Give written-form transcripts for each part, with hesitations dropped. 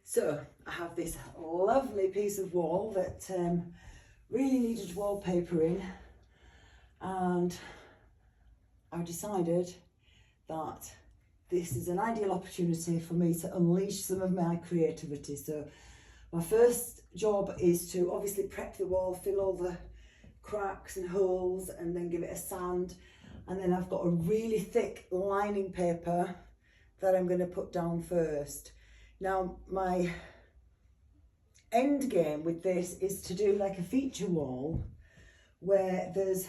So I have this lovely piece of wall that really needed wallpapering, and I decided that this is an ideal opportunity for me to unleash some of my creativity. So my first job is to obviously prep the wall, fill all the cracks and holes, and then give it a sand. And then I've got a really thick lining paper that I'm going to put down first. Now my end game with this is to do like a feature wall where there's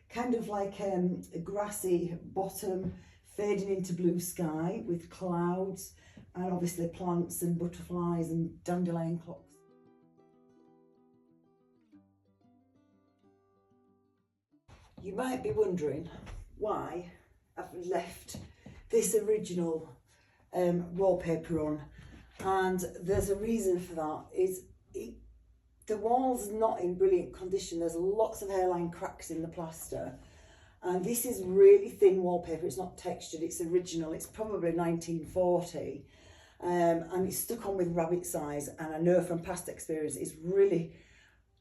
kind of like a grassy bottom fading into blue sky with clouds and obviously plants and butterflies and dandelion clocks. You might be wondering why I've left this original wallpaper on, and there's a reason for that. The wall's not in brilliant condition. There's lots of hairline cracks in the plaster, and this is really thin wallpaper. It's not textured, it's original. It's probably 1940, and it's stuck on with rabbit size, and I know from past experience it's really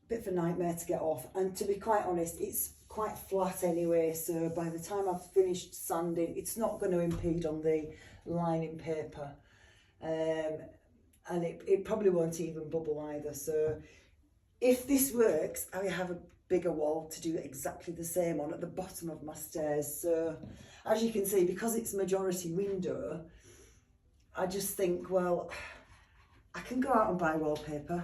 a bit of a nightmare to get off. And to be quite honest, it's quite flat anyway, so by the time I've finished sanding, it's not going to impede on the lining paper, and it probably won't even bubble either. So if this works, I have a bigger wall to do exactly the same on at the bottom of my stairs. So as you can see, because it's majority window, I just think, well, I can go out and buy wallpaper.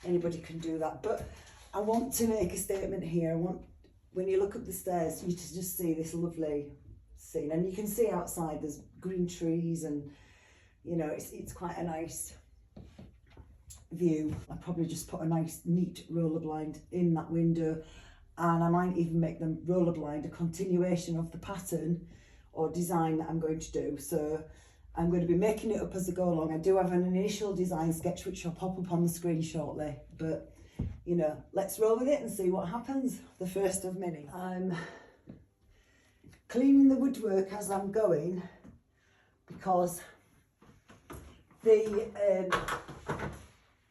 Anybody can do that, but I want to make a statement here. I want, when you look up the stairs, you to just see this lovely scene, and you can see outside there's green trees, and you know it's quite a nice view. I'll probably just put a nice neat roller blind in that window, and I might even make the roller blind a continuation of the pattern or design that I'm going to do. So I'm going to be making it up as I go along. I do have an initial design sketch which I'll pop up on the screen shortly, but you know, let's roll with it and see what happens. The first of many. I'm cleaning the woodwork as I'm going because the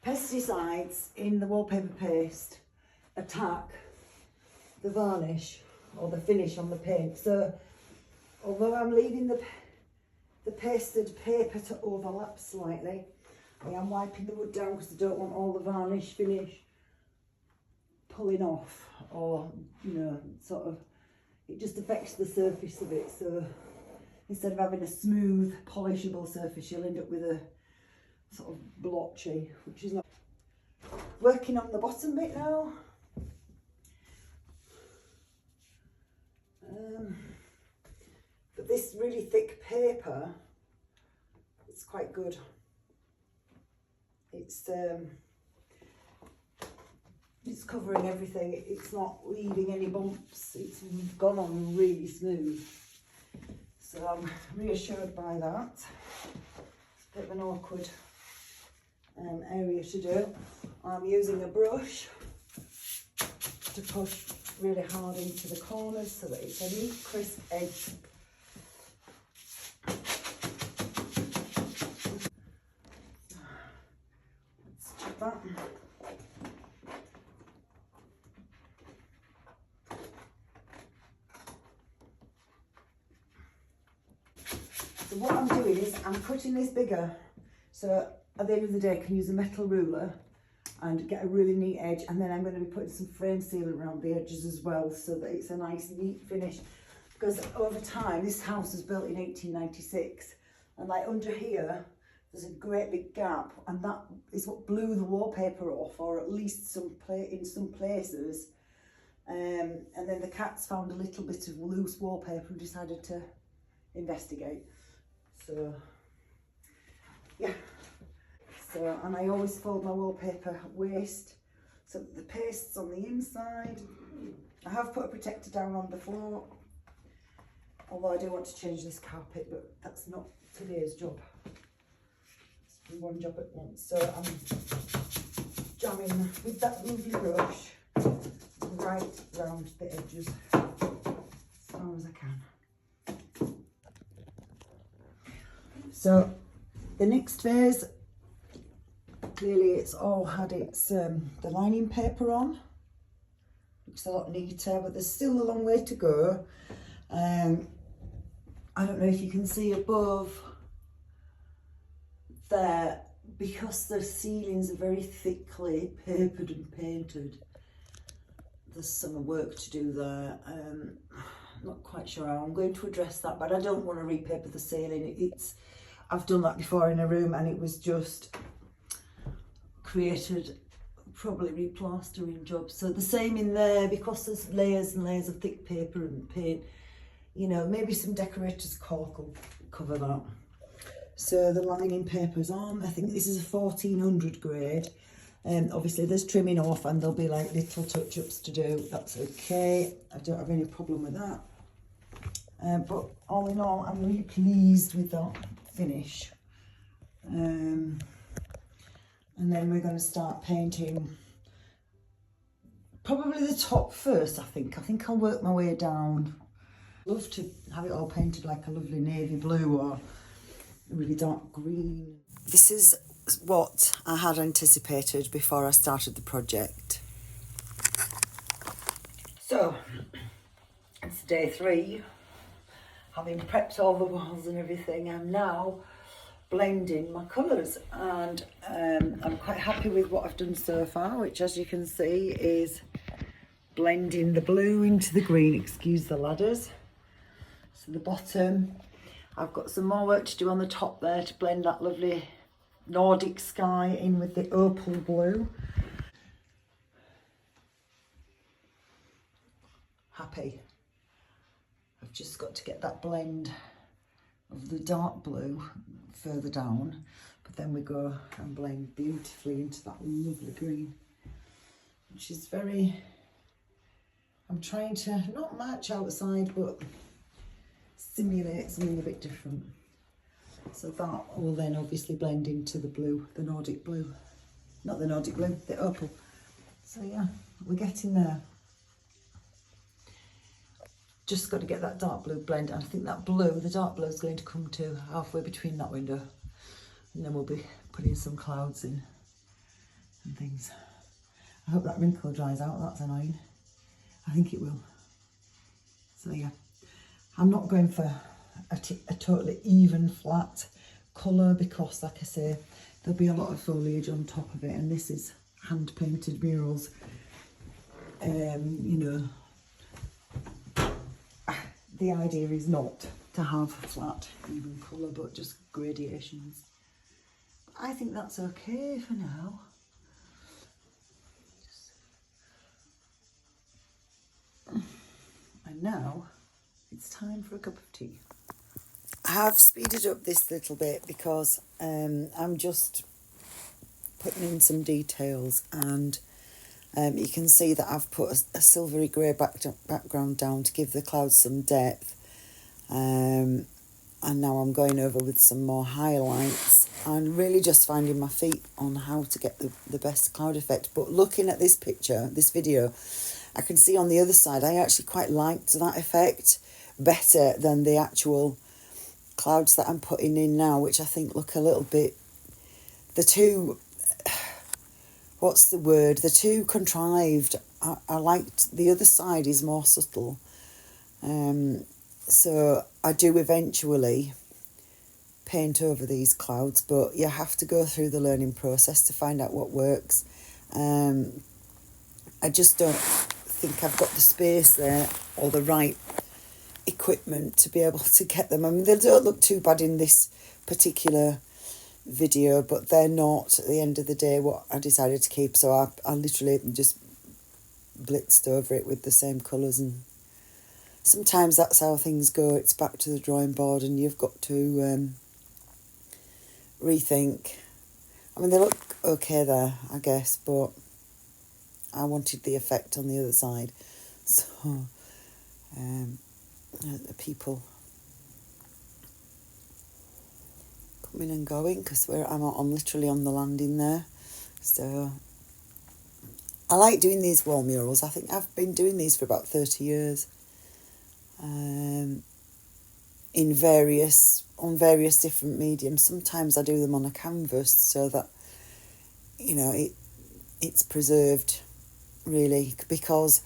pesticides in the wallpaper paste attack the varnish or the finish on the paint. So although I'm leaving the pasted paper to overlap slightly, I am wiping the wood down because I don't want all the varnish finish pulling off, or you know, sort of, it just affects the surface of it. So instead of having a smooth polishable surface, you'll end up with a sort of blotchy, which is not. Working on the bottom bit now. But this really thick paper, it's quite good. It's covering everything. It's not leaving any bumps. It's gone on really smooth. So I'm reassured by that. It's a bit of an awkward area to do. I'm using a brush to push really hard into the corners so that it's a neat, crisp edge. Let's check that. So what I'm doing is I'm cutting this bigger, so at the end of the day I can use a metal ruler and get a really neat edge, and then I'm going to be putting some frame sealant around the edges as well so that it's a nice neat finish, because over time, this house was built in 1896, and like under here there's a great big gap, and that is what blew the wallpaper off, or at least in some places, and then the cats found a little bit of loose wallpaper and decided to investigate. So yeah, so, and I always fold my wallpaper waste so that the paste's on the inside. I have put a protector down on the floor, although I do want to change this carpet, but that's not today's job. It's one job at once. So I'm jamming with that lovely brush right round the edges as far as I can. So the next phase clearly it's all had its the lining paper on. Looks a lot neater, but there's still a long way to go. I don't know if you can see above there, because the ceilings are very thickly papered and painted. There's some work to do there. Not quite sure how I'm going to address that, but I don't want to repaper the ceiling. I've done that before in a room and it was just created probably replastering job. So the same in there, because there's layers and layers of thick paper and paint, you know, maybe some decorator's caulk will cover that. So the lining paper's on. I think this is a 1400 grade. Obviously there's trimming off and there'll be like little touch-ups to do. That's okay. I don't have any problem with that. But all in all, I'm really pleased with that finish. And then we're going to start painting probably the top first, I think. I think I'll work my way down. Love to have it all painted like a lovely navy blue or a really dark green. This is what I had anticipated before I started the project. So, it's day 3. Having prepped all the walls and everything, I'm now blending my colours, and I'm quite happy with what I've done so far, which, as you can see, is blending the blue into the green. Excuse the ladders. So the bottom, I've got some more work to do on the top there to blend that lovely Nordic sky in with the opal blue. Happy. I've just got to get that blend of the dark blue further down, but then we go and blend beautifully into that lovely green, which is very, I'm trying to not match outside but simulate something a bit different. So that will then obviously blend into the blue, the Nordic blue, not the Nordic blue, the opal. So yeah, we're getting there. Just got to get that dark blue blend, and I think that blue, the dark blue, is going to come to halfway between that window, and then we'll be putting some clouds in and things. I hope that wrinkle dries out. That's annoying. I think it will. So yeah, I'm not going for a totally even flat colour because, like I say, there'll be a lot of foliage on top of it, and this is hand painted murals. You know, the idea is not to have flat, even colour, but just gradations. I think that's okay for now. And now it's time for a cup of tea. I have speeded up this little bit because I'm just putting in some details, and you can see that I've put a silvery grey background down to give the clouds some depth, and now I'm going over with some more highlights and really just finding my feet on how to get the best cloud effect. But looking at this picture, this video, I can see on the other side I actually quite liked that effect better than the actual clouds that I'm putting in now, which I think look a little bit, the two, what's the word, the two contrived. I liked the other side is more subtle. So I do eventually paint over these clouds, but you have to go through the learning process to find out what works. I just don't think I've got the space there or the right equipment to be able to get them. I mean, they don't look too bad in this particular video, but they're not, at the end of the day, what I decided to keep. So I literally just blitzed over it with the same colours, and sometimes that's how things go. It's back to the drawing board and you've got to rethink. I mean, they look okay there, I guess, but I wanted the effect on the other side. So the people coming and going, because I'm literally on the landing there. So I like doing these wall murals. I think I've been doing these for about 30 years. On various different mediums. Sometimes I do them on a canvas so that, you know, it's preserved, really, because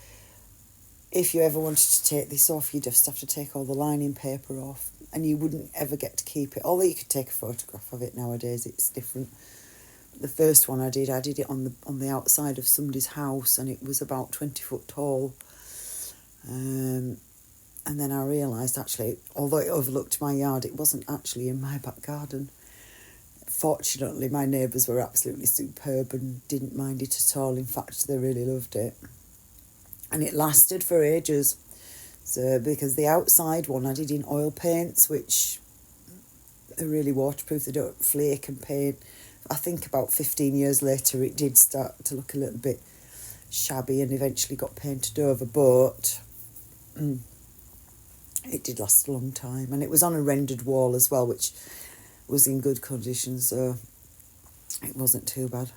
if you ever wanted to take this off, you'd just have to take all the lining paper off, and you wouldn't ever get to keep it. Although you could take a photograph of it nowadays, it's different. The first one I did it on the outside of somebody's house, and it was about 20 foot tall. And then I realised, actually, although it overlooked my yard, it wasn't actually in my back garden. Fortunately, my neighbours were absolutely superb and didn't mind it at all. In fact, they really loved it. And it lasted for ages. So, because the outside one I did in oil paints, which are really waterproof, they don't flake and paint. I think about 15 years later it did start to look a little bit shabby and eventually got painted over, but it did last a long time. And it was on a rendered wall as well, which was in good condition, so it wasn't too bad.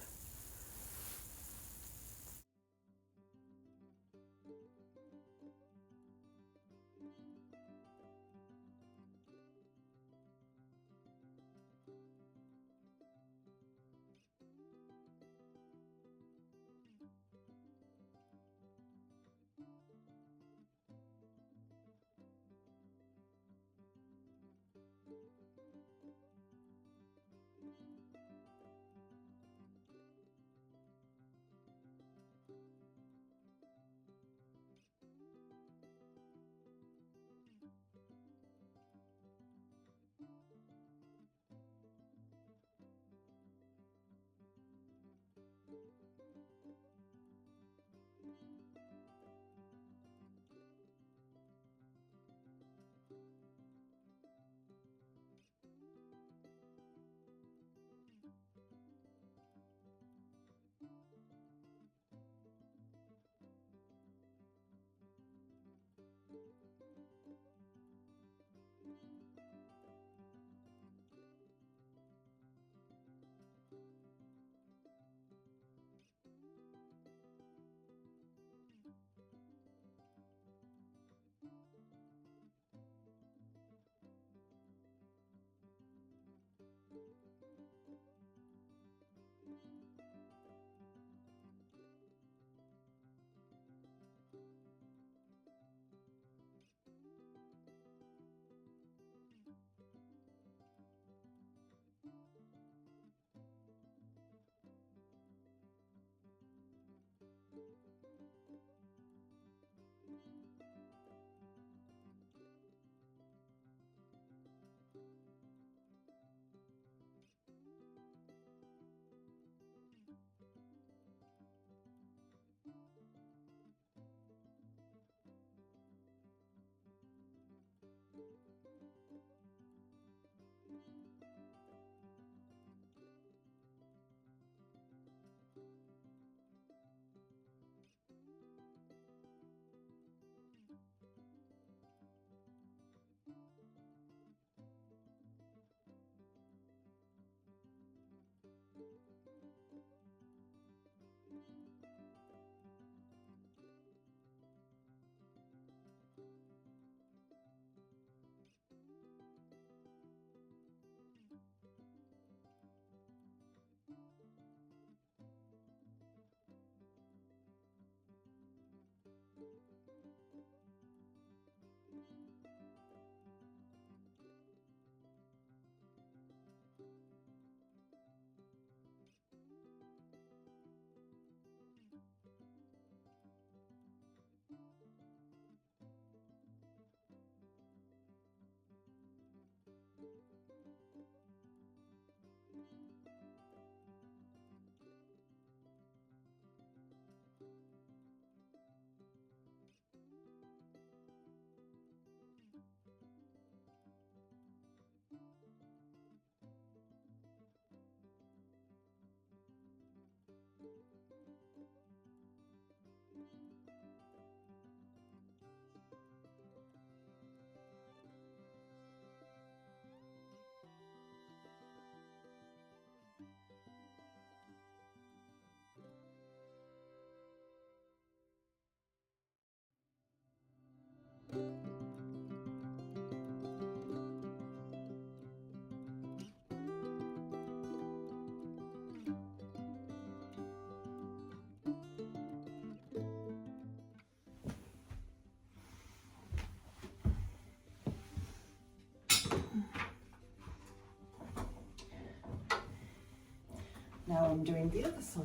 Now I'm doing the other side.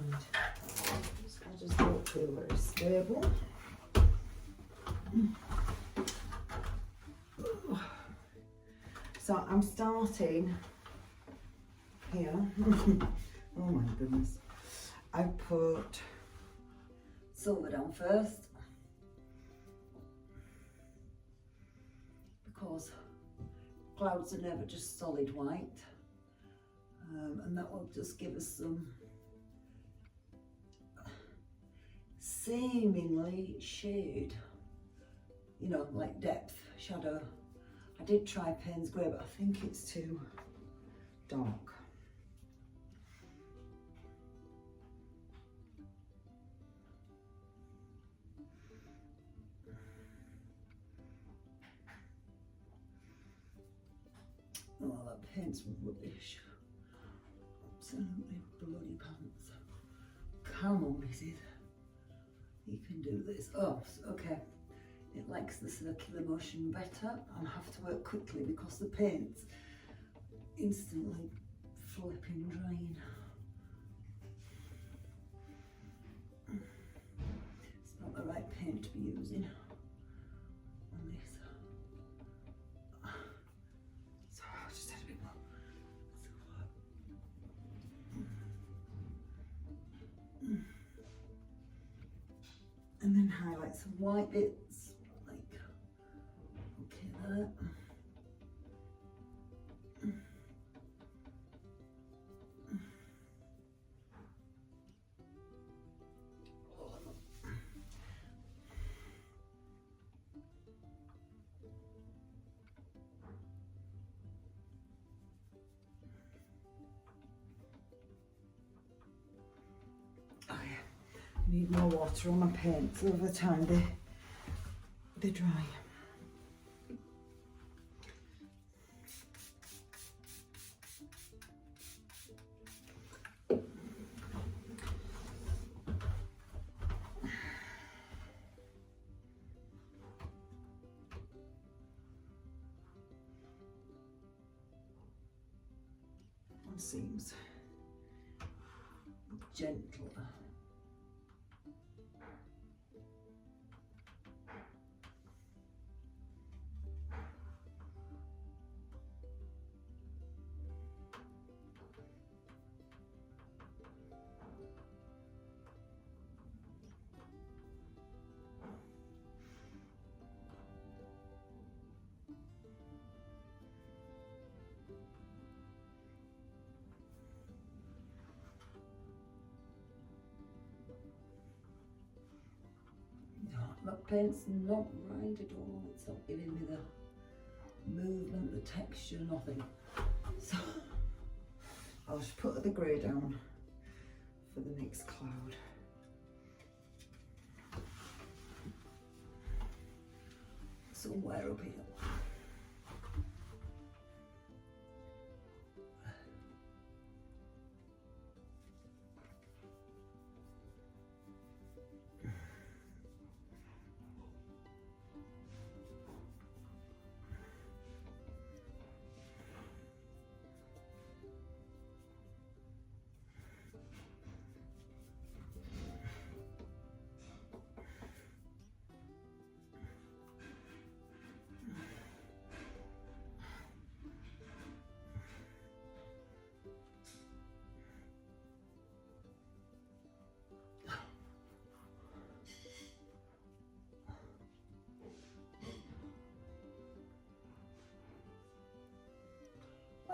I just don't feel very stable. So I'm starting here. Oh my goodness. I put silver down first because clouds are never just solid white, and that will just give us some seemingly shade, you know, like depth, shadow. I did try Payne's Grey, but I think it's too dark. Oh, that paint's rubbish. Absolutely bloody pants. Come on, Mrs. You can do this. Oh, okay. It likes the circular motion better. I'll have to work quickly because the paint's instantly flipping drying. It's not the right paint to be using on this. So I'll just add a bit more. And then highlight some white bits, like, okay, that. Need more water on my paints over time, they dry. One seems gentler. That paint's not right at all. It's not giving me the movement, the texture, nothing. So I'll just put the grey down for the next cloud. Somewhere up here.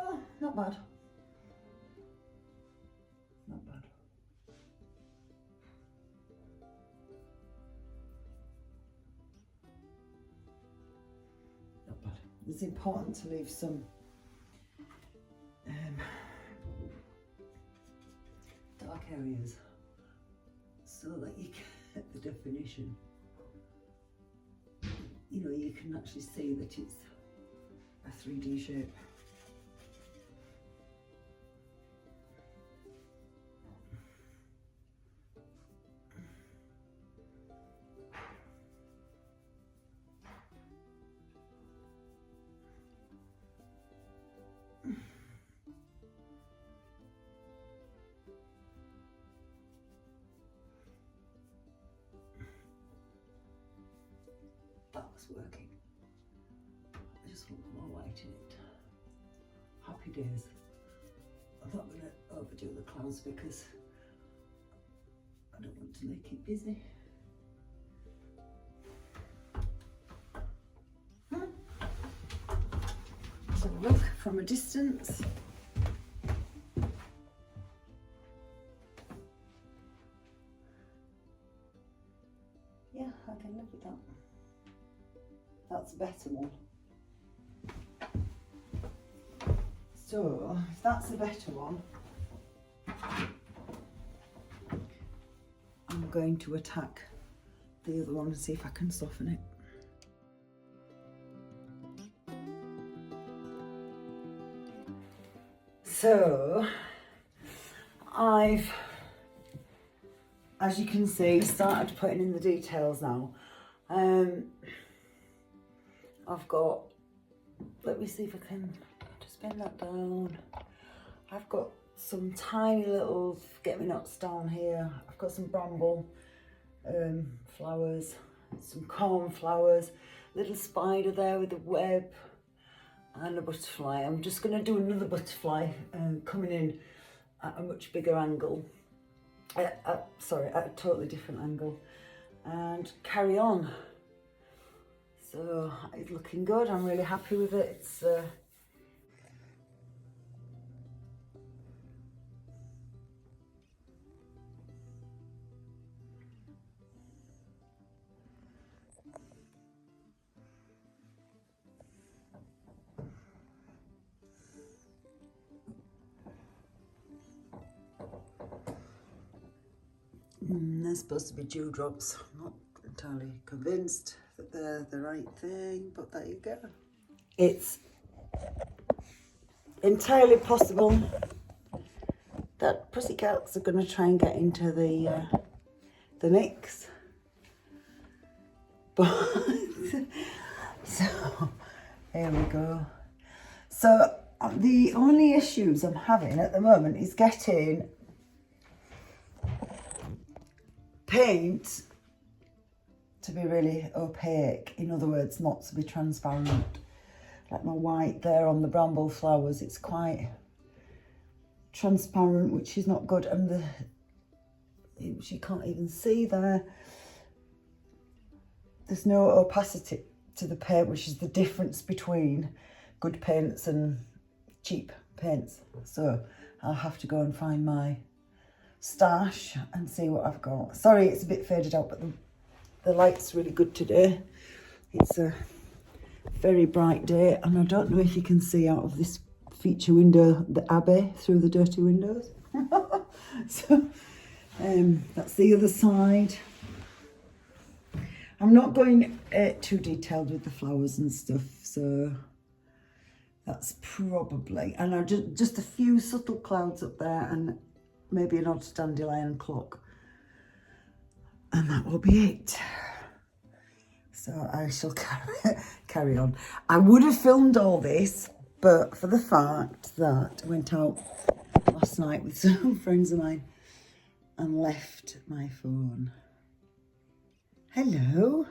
Oh, not bad. Not bad. Not bad. It's important to leave some dark areas so that you get the definition. You know, you can actually see that it's a 3D shape. look more white in it. Happy days. I'm not going to overdo the clouds because I don't want to make it busy. Let's have a look from a distance. Yeah, I can live with that. That's a better one. So, if that's a better one, I'm going to attack the other one and see if I can soften it. So, I've, as you can see, started putting in the details now. I've got, let me see if I can just bend that down. I've got some tiny little forget-me-nots down here. I've got some bramble flowers, some cornflowers, little spider there with a web, and a butterfly. I'm just going to do another butterfly coming in at a much bigger angle. Sorry, at a totally different angle, and carry on. So it's looking good. I'm really happy with it. It's they're supposed to be dewdrops. I'm not entirely convinced that they're the right thing, but there you go. It's entirely possible that pussycats are going to try and get into the mix. But so here we go. So the only issues I'm having at the moment is getting paint to be really opaque, in other words, not to be transparent. Like my white there on the bramble flowers, it's quite transparent, which is not good, and which you can't even see there. There's no opacity to the paint, which is the difference between good paints and cheap paints. So I'll have to go and find my stash and see what I've got. Sorry, it's a bit faded out, but the light's really good today. It's a very bright day, and I don't know if you can see out of this feature window the abbey through the dirty windows. So that's the other side. I'm not going too detailed with the flowers and stuff, so that's probably, and I just a few subtle clouds up there and maybe an odd dandelion clock, and that will be it. So I shall carry on. I would have filmed all this, but for the fact that I went out last night with some friends of mine and left my phone. Hello.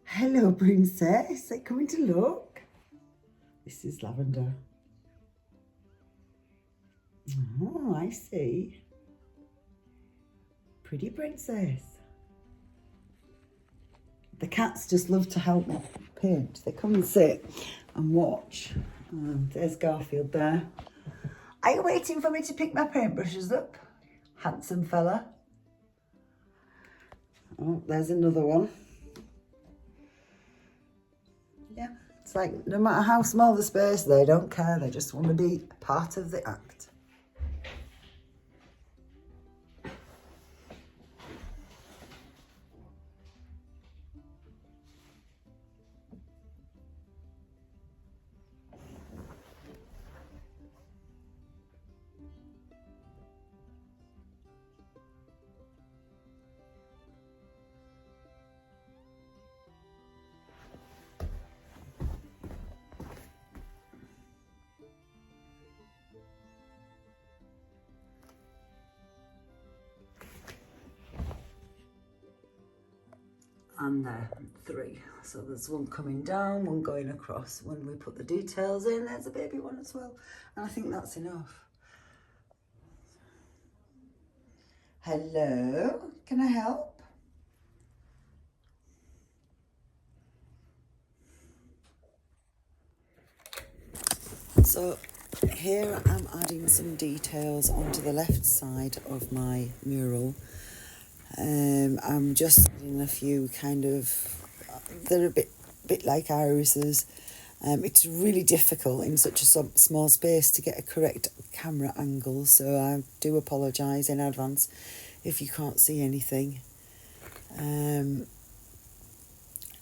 Hello, princess. Are you coming to look? This is Lavender. Oh, I see. Pretty princess. The cats just love to help me paint. They come and sit and watch. There's Garfield there. Are you waiting for me to pick my paintbrushes up? Handsome fella. Oh, there's another one. Yeah, it's like no matter how small the space, they don't care. They just want to be part of the act. and there, 3. So there's one coming down, one going across. When we put the details in, there's a baby one as well. And I think that's enough. Hello, can I help? So here I'm adding some details onto the left side of my mural. I'm just adding a few kind of, they're a bit like irises. It's really difficult in such a small space to get a correct camera angle, so I do apologise in advance if you can't see anything.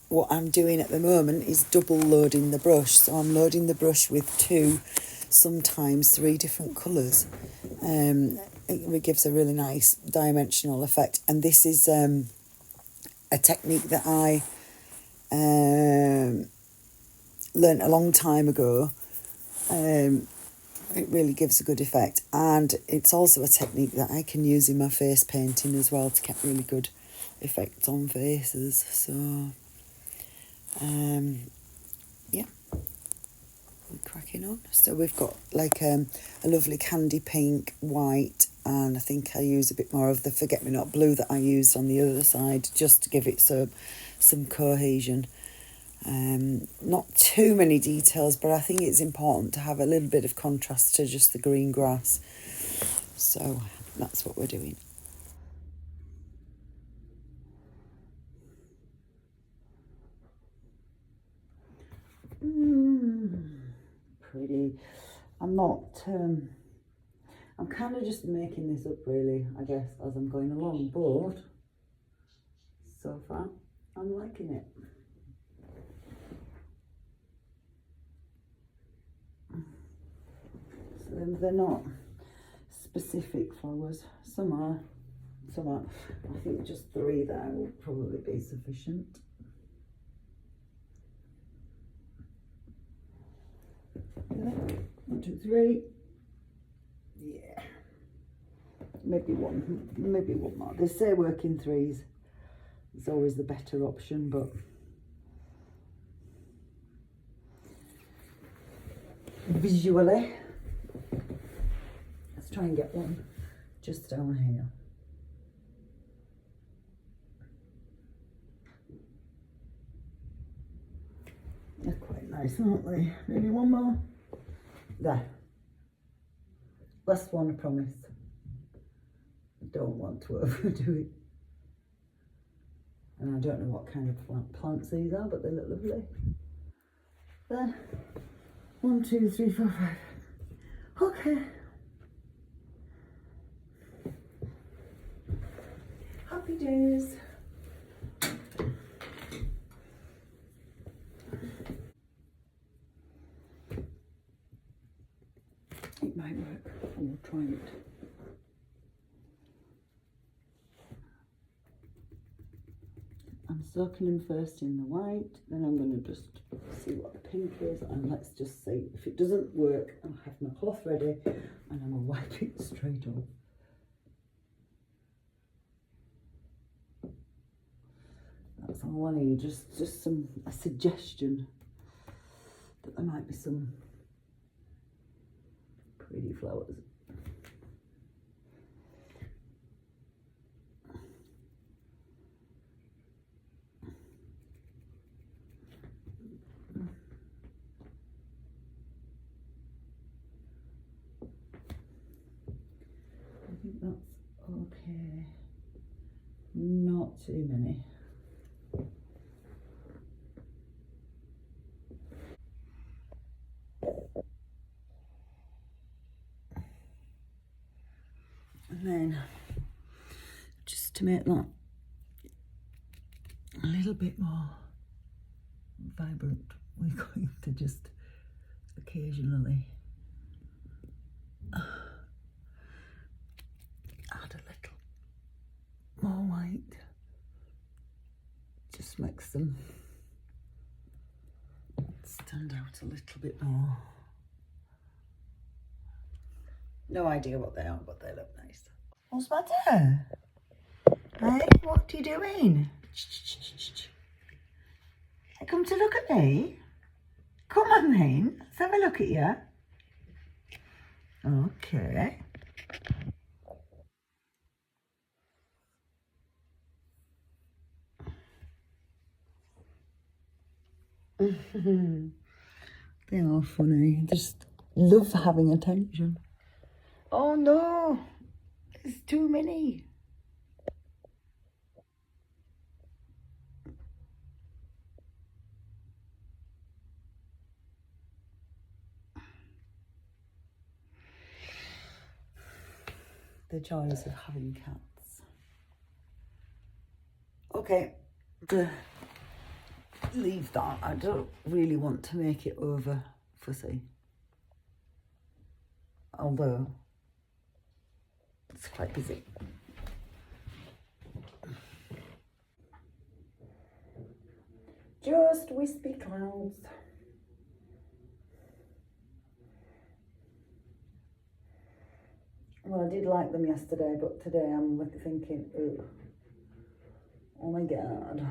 What I'm doing at the moment is double loading the brush, so I'm loading the brush with 2, sometimes 3 different colours. It gives a really nice dimensional effect, and this is a technique that I learnt a long time ago. It really gives a good effect, and it's also a technique that I can use in my face painting as well to get really good effects on faces. So yeah, we're cracking on. So we've got like a lovely candy pink, white, and I think I use a bit more of the forget-me-not blue that I used on the other side just to give it some cohesion. Not too many details, but I think it's important to have a little bit of contrast to just the green grass. So that's what we're doing. Pretty. I'm kind of just making this up really, I guess, as I'm going along, but so far I'm liking it. So they're not specific flowers. Some are. I think just 3 there will probably be sufficient. Yeah. 1, 2, 3. Yeah. Maybe one more. They say work in 3s. It's always the better option, but visually, let's try and get one just down here. They're quite nice, aren't they? Maybe one more. There. Last one, I promise. I don't want to overdo it. And I don't know what kind of plants these are, but they look lovely. There. 1, 2, 3, 4, 5. Okay. Happy days. It might work. We'll try it. I'm soaking them first in the white, then I'm going to just see what the pink is, and let's just see. If it doesn't work, I'll have my cloth ready and I'm going to wipe it straight off. That's all I need, just a suggestion that there might be some pretty flowers. I think that's okay. Not too many. And then, just to make that a little bit more vibrant, we're going to just occasionally add a little more white. Just makes them stand out a little bit more. No idea what they are, but they look nice. What's the matter? Hey, what are you doing? Come to look at me. Come on then, let's have a look at you. Okay. They are funny. Just love having attention. Oh no, there's too many. The joys of having cats. Okay, leave that. I don't really want to make it over fussy. Although it's quite busy. Just wispy clouds. Well, I did like them yesterday, but today I'm like thinking, oh my God.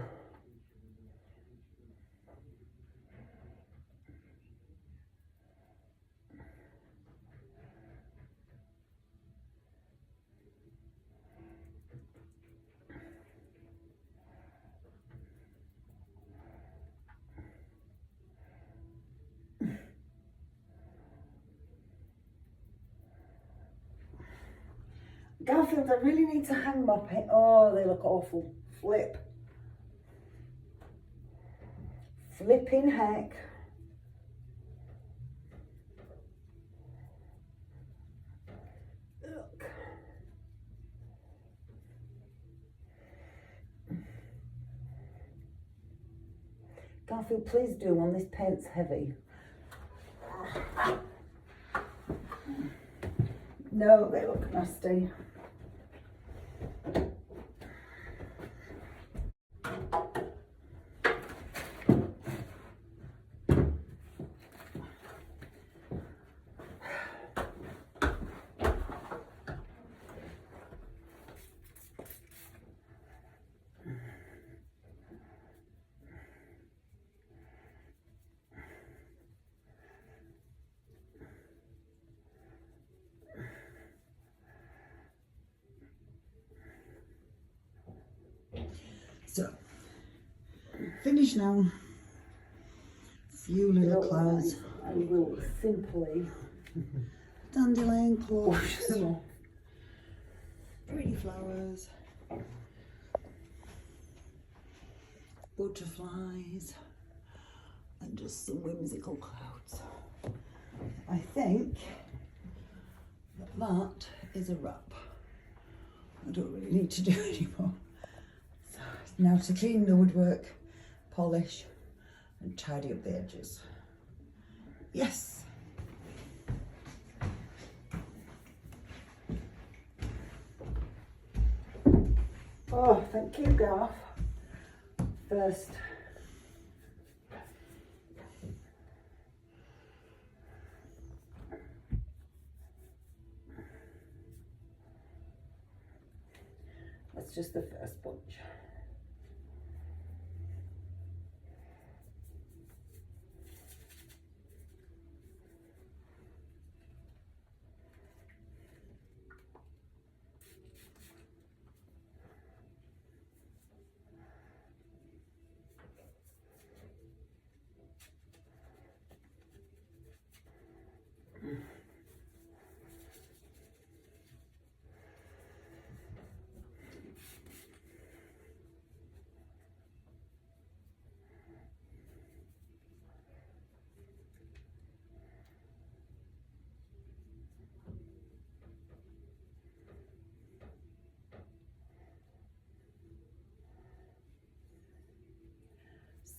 Garfield, I really need to hang my pen. Oh, they look awful. Flipping heck. Look. Garfield, please do one. This paint's heavy. No, they look nasty. So, finish now. Few little clouds. I will simply Dandelion cloves. Pretty flowers. Butterflies. And just some whimsical clouds. I think that is a wrap. I don't really need to do anymore. So now to clean the woodwork, polish and tidy up the edges. Yes. Oh, thank you, Garth. First. That's just the first bunch.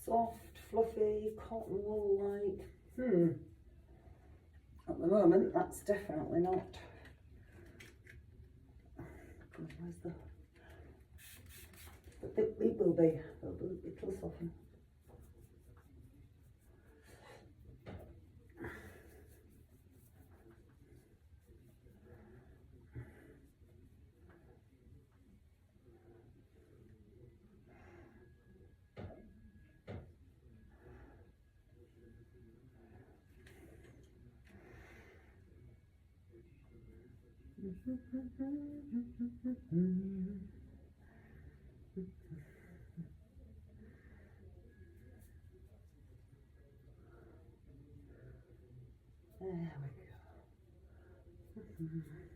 Soft, fluffy, cotton wool like. At the moment, that's definitely not. God, where's the? But it will be. It'll soften. There we go.